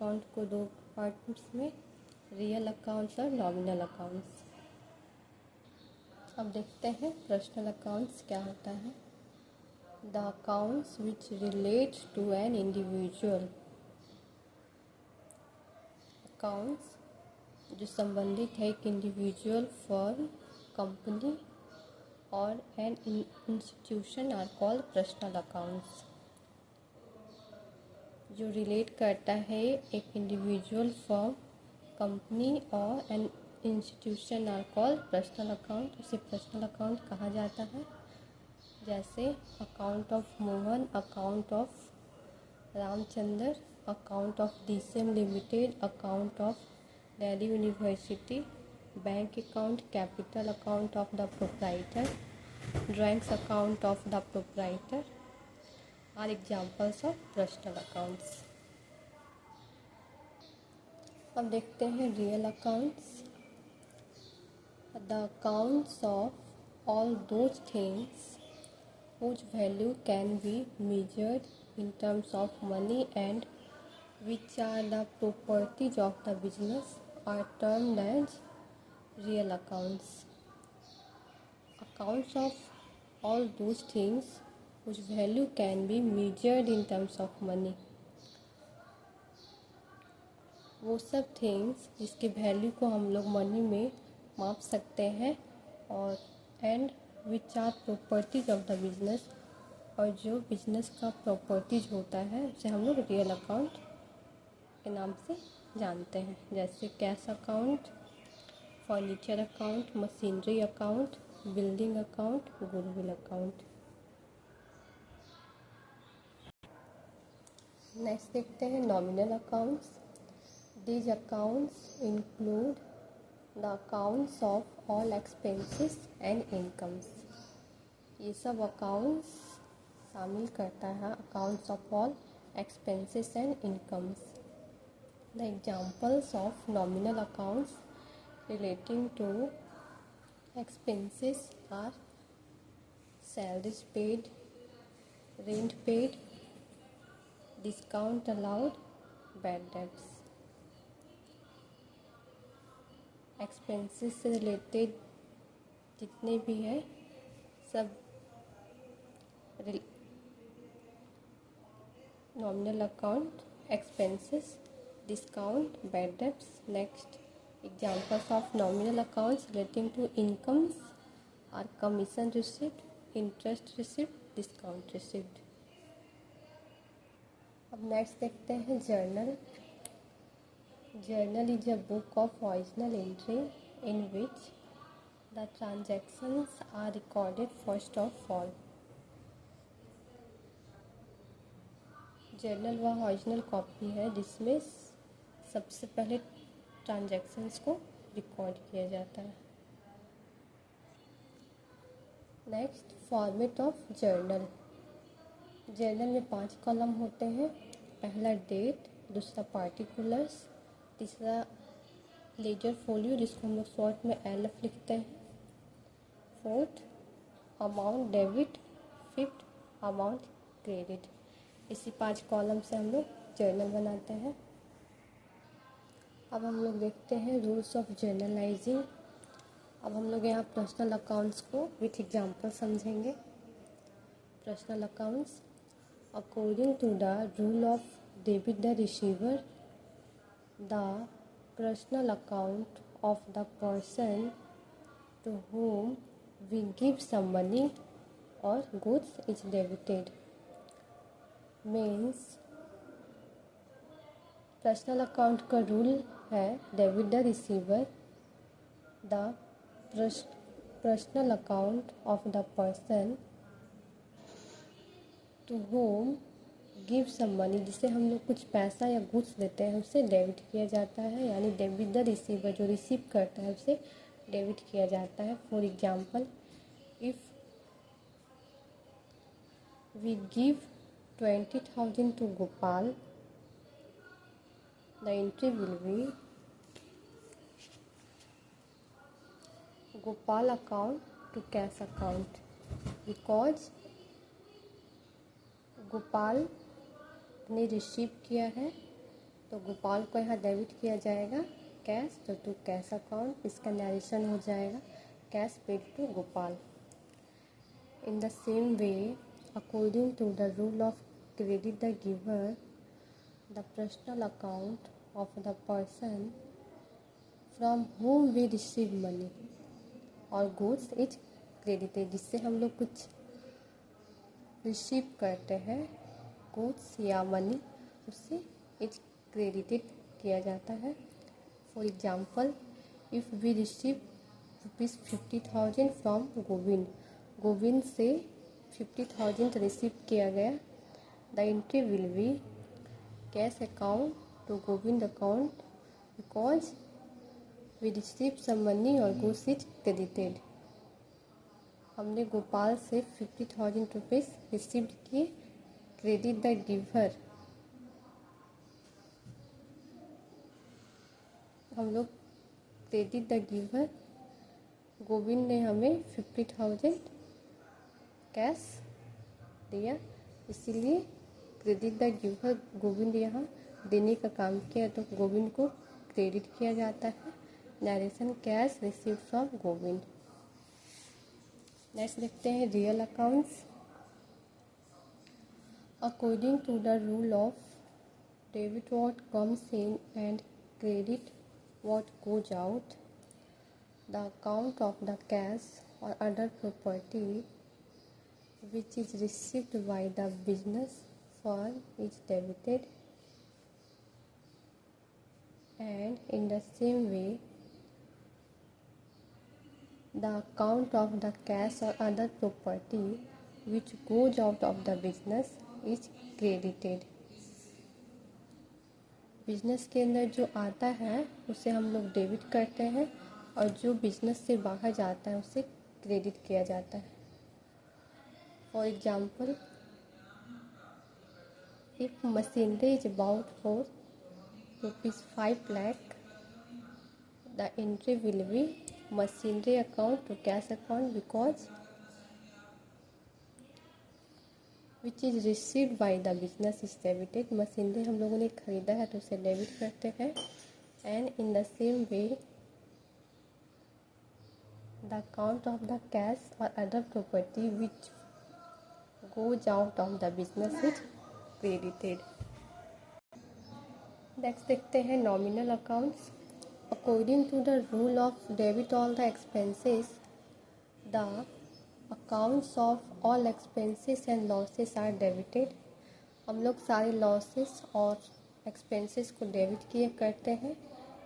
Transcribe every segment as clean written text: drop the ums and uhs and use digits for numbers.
Account को दो parts में, रियल अकाउंट्स और नॉमिनल अकाउंट्स। अब देखते हैं पर्सनल अकाउंट्स क्या होता है। The accounts which relate to an individual, accounts जो संबंधित है एक इंडिविजुअल, फर्म, कंपनी और an institution are called personal accounts. जो रिलेट करता है एक इंडिविजुअल, फर्म, कंपनी और an institution are called personal account, उसे पर्सनल अकाउंट कहा जाता है। जैसे account of Mohan, account of Ramchandra, account of DCM limited, account of Delhi university, bank account, capital account of the proprietor, drawings account of the proprietor are examples of personal accounts. अब देखते हैं real accounts. The accounts of all those things whose value can be measured in terms of money and which are the properties of the business are termed as real accounts. Accounts of all those things whose value can be measured in terms of money, वो सब things जिसके value को हम लोग money में माप सकते हैं, और and which are properties of the business, और जो बिजनेस का प्रॉपर्टीज होता है उसे हम लोग रियल अकाउंट के नाम से जानते हैं। जैसे cash account, furniture account, machinery account, building account, goodwill account. Next देखते हैं nominal accounts. These accounts include the accounts of all expenses and incomes. ये सब अकाउंट्स शामिल करता है accounts of all expenses and incomes. The examples of nominal accounts relating to expenses are salaries paid, rent paid, discount allowed, bad debts. Expenses से related जितने भी हैं सब nominal account, expenses, discount, bad debts. Next examples of nominal accounts relating to incomes are commission receipt, interest receipt, discount receipt. अब next देखते हैं journal. Journal is a book of original entry in which the transactions are recorded first of all. Journal वह original copy है जिसमें सबसे पहले transactions को record किया जाता है। Next format of journal. Journal में 5 कॉलम होते हैं। पहला डेट, दूसरा पार्टिकुलर्स, तीसरा लेजर फोलियो जिसको हम लोग शॉर्ट में LF लिखते हैं, fourth amount debit, fifth amount credit. इसी 5 कॉलम से हम लोग जर्नल बनाते हैं। अब हम लोग देखते हैं रूल्स ऑफ जर्नलाइजिंग। अब हम लोग यहाँ पर्सनल अकाउंट्स को विथ एग्जांपल समझेंगे। Personal accounts according to the rule of debit the receiver, the personal account of the person to whom we give some money or goods is debited. Means personal account का rule है debit the receiver, the personal account of the person to whom give some money, जिसे हम लोग कुछ पैसा या goods देते हैं उसे डेबिट किया जाता है, यानी डेबिट द रिसीवर जो रिसीव करता है उसे डेबिट किया जाता है। For example, if we give 20,000 to Gopal, the entry will be Gopal account to cash account, because Gopal ने रिसीव किया है तो गोपाल को यहाँ डेबिट किया जाएगा कैश, तो टू कैश अकाउंट, इसका नरेशन हो जाएगा cash paid to Gopal. In the same way according to the rule of credit the giver the personal account of the person from whom we receive money और goods is credited, जिससे हम लोग कुछ receive करते हैं goods या money, उससे is credited किया जाता है। For example if we receive ₹50,000 from Govind, Govind से 50,000 रिसीव किया गया, the entry will be cash account to Govind account because we receive some money और गुड्स इज क्रेडिटेड। हमने गोपाल से 50,000 रुपीज़ रिसीव किए, क्रेडिट द गिवर, हम लोग क्रेडिट द गिवर, गोविंद ने हमें 50,000 कैश दिया, इसीलिए क्रेडिट द गिवर, गोविंद यहाँ देने का काम किया तो गोविंद को क्रेडिट किया जाता है। Narration cash receive from Govind. Next देखते हैं real accounts. According to the rule of debit what comes in and credit what goes out, the account of the cash और other property which is received by the business firm is debited, and in the same way the account of the cash or other property which goes out of the business is credited। Business के अंदर जो आता है उसे हम लोग debit करते हैं और जो बिजनेस से बाहर जाता है उसे क्रेडिट किया जाता है। For example if machinery is about for ₹5 lakh, the entry will be machinery account to cash account because which is received by the business is debited। Machinery हम लोगों ने खरीदा है तो उसे डेबिट करते हैं। And in the same way the account of the cash और other property which goes out of the business is credited। Next देखते हैं nominal accounts. According to the rule of debit all the expenses the accounts of all expenses and losses are debited. हम लोग सारे losses और expenses को debit किए करते हैं।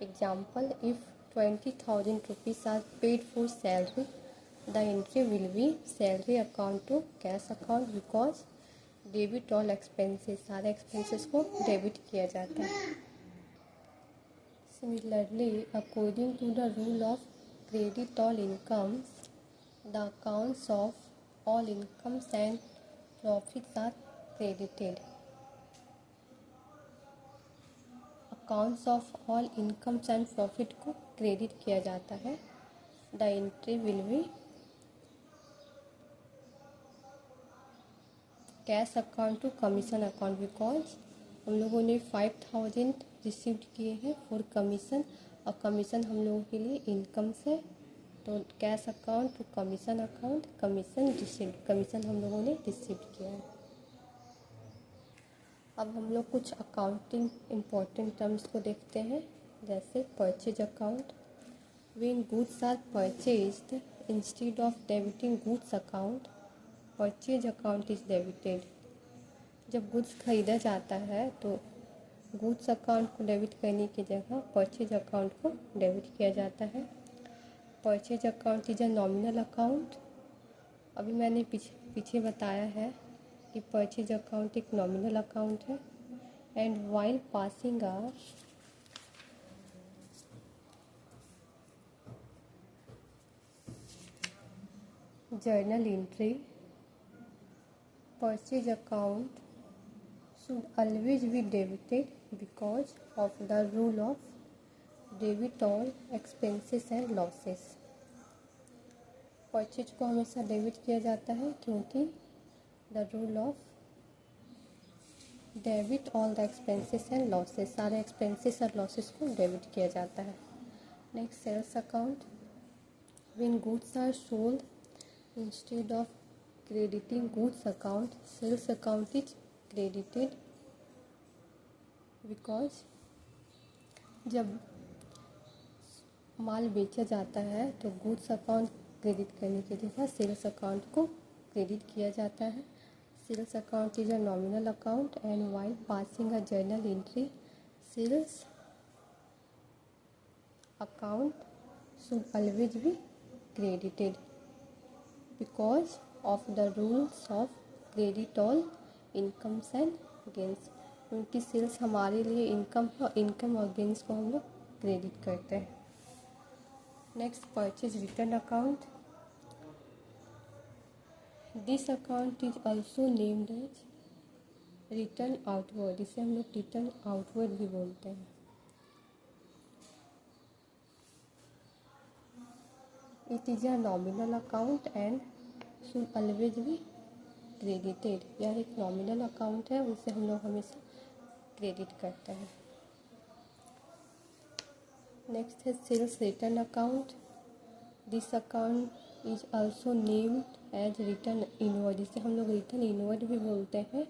Example if 20,000 rupees are paid for salary, the entry will be salary account to cash account because debit all expenses, सारे expenses को डेबिट किया जाता है। Similarly according to the rule of credit all incomes the accounts of all incomes and profits are credited. Accounts of all incomes and profit को credit किया जाता है। The entry will be cash account to commission account because हम लोगों ने 5,000 receive किए हैं for commission और कमीशन हम लोगों के लिए इनकम से, तो cash account to commission account, commission received, commission हम लोगों ने रिसीव किया है। अब हम लोग कुछ अकाउंटिंग इम्पोर्टेंट टर्म्स को देखते हैं, जैसे purchase account. When goods are purchased instead of debiting goods account, purchase account is debited. जब गुड्स खरीदा जाता है तो गुड्स अकाउंट को डेबिट करने की जगह परचेज अकाउंट को डेबिट किया जाता है। Purchase account is a nominal account. अभी मैंने पीछे बताया है कि परचेज अकाउंट एक नॉमिनल अकाउंट है। And while passing a journal entry, purchase account should always be debited because of the rule of debit all expenses and losses। Purchase को हमेशा डेबिट किया जाता है क्योंकि the rule of debit all the expenses and losses, सारे expenses और losses को debit किया जाता है। Next sales account, when goods are sold instead of crediting goods account, sales account is credited because जब माल बेचा जाता है तो गुड्स अकाउंट क्रेडिट करने के लिए सेल्स अकाउंट को क्रेडिट किया जाता है। Sales account is a nominal account and while passing a journal entry, sales account should always be credited because of the rules of credit all incomes and gains, क्योंकि sales हमारे लिए income और gains को हम लोग credit करते हैं। Next purchase return account, this account is also named as return outward, इसे हम लोग रिटर्न आउटवर्ड भी बोलते हैं। It is a nominal account and should always be credited, यह एक नॉमिनल अकाउंट है, उसे हम लोग हमेशा क्रेडिट करते हैं। नेक्स्ट है sales return account, this account is also named as return inward, इसे हम लोग रिटर्न इनवर्ड भी बोलते हैं।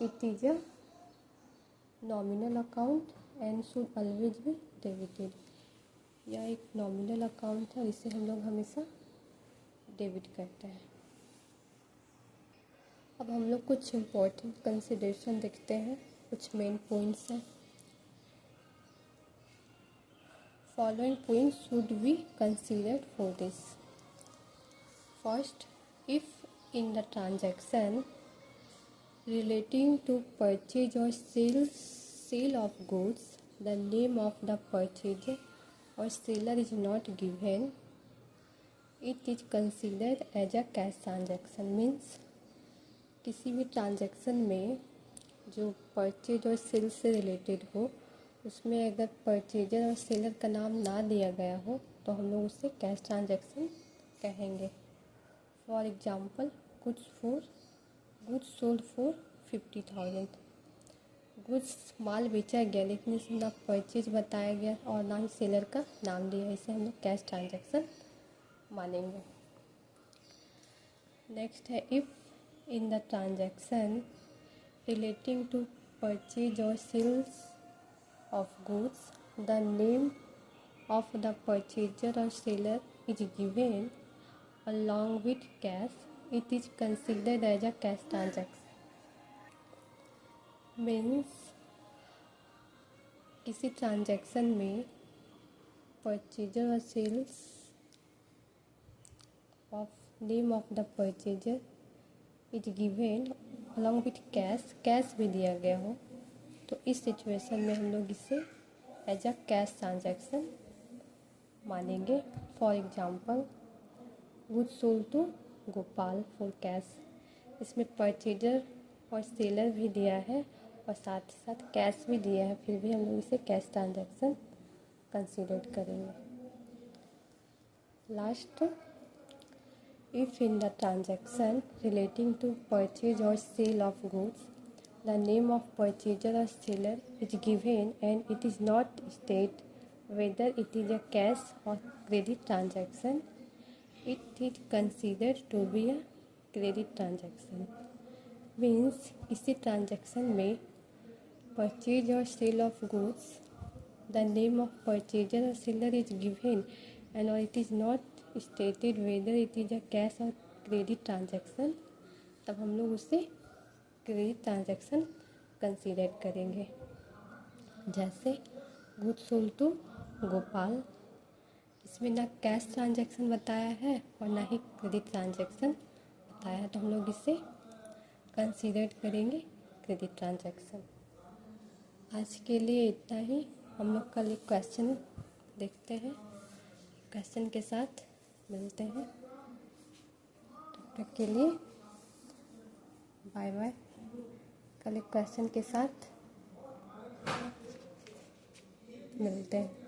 It is a nominal account and should always be debited, यह एक नॉमिनल अकाउंट है और इसे हम लोग हमेशा डेबिट करते हैं। अब हम लोग कुछ इम्पोर्टेंट कंसिडरेशन देखते हैं, कुछ मेन पॉइंट्स हैं। Following points should be considered for this. First, if in the transaction relating to purchase or sale of goods, the name of the purchaser or seller is not given, it is considered as a cash transaction. Means किसी भी transaction में जो purchase और cell से related हो, उसमें अगर purchaser और सेलर का नाम ना दिया गया हो तो हम लोग उसे कैश ट्रांजैक्शन कहेंगे। For example, goods sold for 50,000, goods माल बेचा गया लेकिन इसमें ना परचेज बताया गया और ना ही सेलर का नाम दिया, इसे हम लोग कैश ट्रांजैक्शन मानेंगे। नेक्स्ट है, if in the transaction relating to purchase और sales of goods, the name of the purchaser or seller is given along with cash, it is considered as a cash transaction. Means किसी transaction में purchaser और sales of name of the purchaser is given along with cash भी दिया गया हो तो इस situation में हम लोग इसे एज अ कैश ट्रांजैक्शन मानेंगे। For example, goods sold to Gopal for cash, इसमें परचेजर और सेलर भी दिया है और साथ ही साथ कैश भी दिया है, फिर भी हम लोग इसे कैश ट्रांजैक्शन कंसीडर करेंगे। Last, if in the transaction relating to purchase और sale of goods, the name of purchaser or seller is given and it is not stated whether it is a cash or credit transaction, it is considered to be a credit transaction. Means इसी transaction में purchase or sale of goods, the name of purchaser or seller is given and or it is not stated whether it is a cash or credit transaction, तब हम लोग उसे credit transaction consider करेंगे। जैसे goods sold to Gopal, इसमें ना cash transaction बताया है और ना ही क्रेडिट ट्रांजैक्शन बताया है, तो हम लोग इसे कंसीडर करेंगे क्रेडिट ट्रांजैक्शन। आज के लिए इतना ही, हम लोग कल एक क्वेश्चन देखते हैं, क्वेश्चन के साथ मिलते हैं। तब तक के लिए बाय बाय। कल एक क्वेश्चन के साथ मिलते हैं।